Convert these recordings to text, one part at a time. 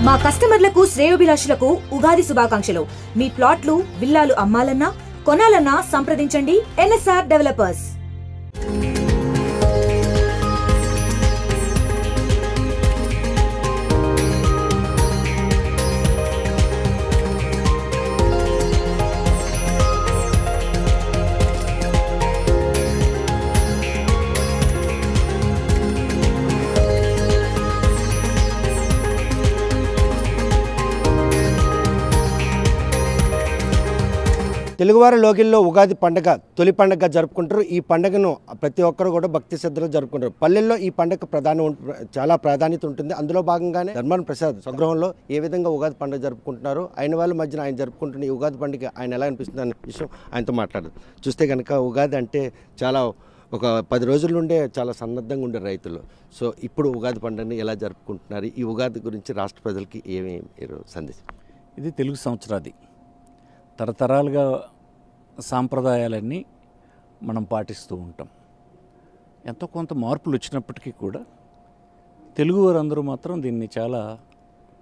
మా కస్టమర్లకు శ్రేయోభిలాషులకు ఉగాది శుభాకాంక్షలు. మీ ప్లాట్లు, విల్లాలు అమ్మాలన్నా కొనాలన్నా సంప్రదించండి ఎన్ఎస్ఆర్ డెవలపర్స్. తెలుగువారి లోగిల్లో ఉగాది పండుగ తొలి పండుగగా జరుపుకుంటారు. ఈ పండుగను ప్రతి ఒక్కరు కూడా భక్తి శ్రద్ధలో జరుపుకుంటారు. పల్లెల్లో ఈ పండుగ చాలా ప్రాధాన్యత ఉంటుంది. అందులో భాగంగానే ధర్మాన ప్రసాద్ స్వగృహంలో ఏ విధంగా ఉగాది పండుగ జరుపుకుంటున్నారు, ఆయన వాళ్ళ మధ్యన ఆయన జరుపుకుంటున్న ఈ ఉగాది పండుగ ఆయన ఎలా అనిపిస్తుంది అనే విషయం ఆయనతో మాట్లాడదు. చూస్తే కనుక ఉగాది అంటే చాలా ఒక 10 రోజుల నుండే చాలా సన్నద్ధంగా ఉండే రైతులు. సో ఇప్పుడు ఉగాది పండుగని ఎలా జరుపుకుంటున్నారు, ఈ ఉగాది గురించి రాష్ట్ర ప్రజలకి ఏమేమి సందేశం? ఇది తెలుగు సంవత్సరాది. తరతరాలుగా సాంప్రదాయాలన్నీ మనం పాటిస్తూ ఉంటాం. ఎంతో కొంత మార్పులు వచ్చినప్పటికీ కూడా తెలుగువారందరూ మాత్రం దీన్ని చాలా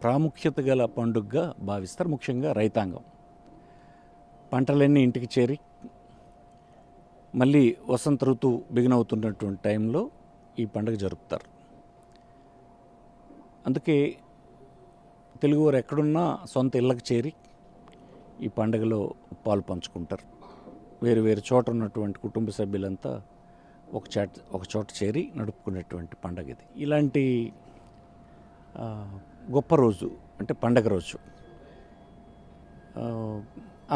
ప్రాముఖ్యత గల పండుగగా భావిస్తారు. ముఖ్యంగా రైతాంగం పంటలన్నీ ఇంటికి చేరి మళ్ళీ వసంత ఋతువు బిగినవుతున్నటువంటి టైంలో ఈ పండుగ జరుపుతారు. అందుకే తెలుగువారు ఎక్కడున్నా సొంత ఇళ్ళకి చేరి ఈ పండుగలో పాలు పంచుకుంటారు. వేరు వేరు చోట ఉన్నటువంటి కుటుంబ సభ్యులంతా ఒక చోట చేరి నడుపుకునేటువంటి పండుగ ఇది. ఇలాంటి గొప్ప రోజు అంటే పండగ రోజు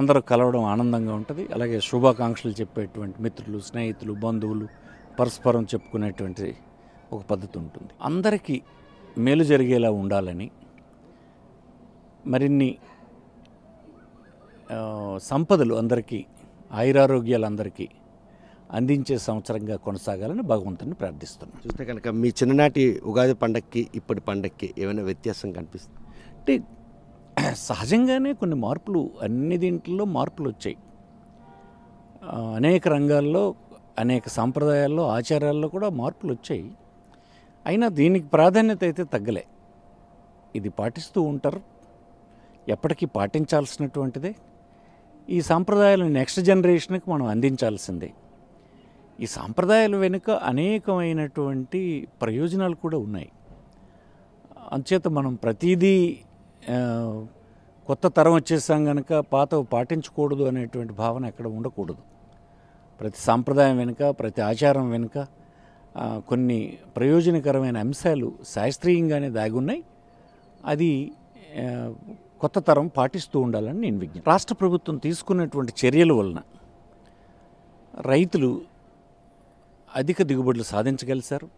అందరూ కలవడం ఆనందంగా ఉంటుంది. అలాగే శుభాకాంక్షలు చెప్పేటువంటి మిత్రులు, స్నేహితులు, బంధువులు పరస్పరం చెప్పుకునేటువంటి ఒక పద్ధతి ఉంటుంది. అందరికీ మేలు జరిగేలా ఉండాలని, మరిన్ని సంపదలు అందరికీ, ఆయురారోగ్యాలు అందరికీ అందించే సంవత్సరంగా కొనసాగాలని భగవంతుని ప్రార్థిస్తున్నాను. చూస్తే కనుక మీ చిన్ననాటి ఉగాది పండగకి ఇప్పటి పండగకి ఏమైనా వ్యత్యాసం కనిపిస్తుంది అంటే సహజంగానే కొన్ని మార్పులు, అన్ని దీంట్లో మార్పులు వచ్చాయి. అనేక రంగాల్లో, అనేక సాంప్రదాయాల్లో, ఆచారాల్లో కూడా మార్పులు వచ్చాయి. అయినా దీనికి ప్రాధాన్యత అయితే తగ్గలే. ఇది పాటిస్తూ ఉంటారు, ఎప్పటికీ పాటించాల్సినటువంటిదే. ఈ సాంప్రదాయాలను నెక్స్ట్ జనరేషన్కి మనం అందించాల్సిందే. ఈ సాంప్రదాయాల వెనుక అనేకమైనటువంటి ప్రయోజనాలు కూడా ఉన్నాయి. అంచేత మనం ప్రతిదీ కొత్త తరం వచ్చేసాం కనుక పాతవి పాటించకూడదు అనేటువంటి భావన ఎక్కడ ఉండకూడదు. ప్రతి సాంప్రదాయం వెనుక, ప్రతి ఆచారం వెనుక కొన్ని ప్రయోజనకరమైన అంశాలు శాస్త్రీయంగానే దాగున్నాయి. అది కొత్త తరం పాటిస్తూ ఉండాలని నేను విజ్ఞప్తి. రాష్ట్ర ప్రభుత్వం తీసుకున్నటువంటి చర్యల వలన రైతులు అధిక దిగుబడులు సాధించగలిశారు.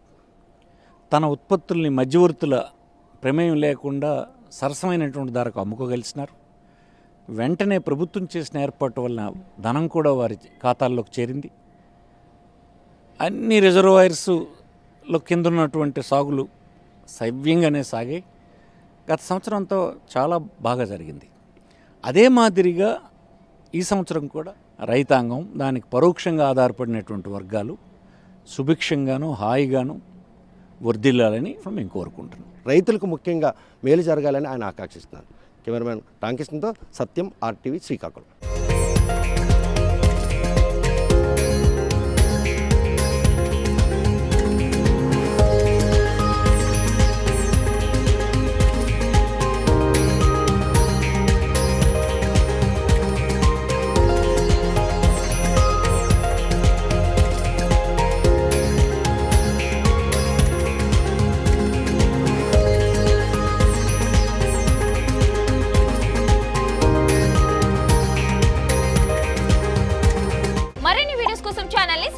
తన ఉత్పత్తుల్ని మధ్యవర్తుల ప్రమేయం లేకుండా సరసమైనటువంటి ధరకు అమ్ముకోగలిసినారు. వెంటనే ప్రభుత్వం చేసిన ఏర్పాటు వలన ధనం కూడా వారి ఖాతాల్లోకి చేరింది. అన్ని రిజర్వాయర్స్లో కింద ఉన్నటువంటి సాగులు సవ్యంగానే సాగాయి. గత సంవత్సరంతో చాలా బాగా జరిగింది. అదే మాదిరిగా ఈ సంవత్సరం కూడా రైతాంగం, దానికి పరోక్షంగా ఆధారపడినటువంటి వర్గాలు సుభిక్షంగాను హాయిగాను వర్ధిల్లాలని మేము కోరుకుంటున్నాం. రైతులకు ముఖ్యంగా మేలు జరగాలని ఆయన ఆకాంక్షిస్తున్నారు. కెమెరామెన్ రామకృష్ణతో సత్యం, RTV, శ్రీకాకుళం.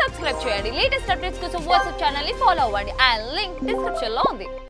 సబ్స్క్రైబ్ చేయండి. లేటెస్ట్ అప్డేట్స్ కోసం వాట్సాప్ ఛానల్ ని ఫాలో అవ్వండి. ఆ లింక్ డిస్క్రిప్షన్ లో ఉంది.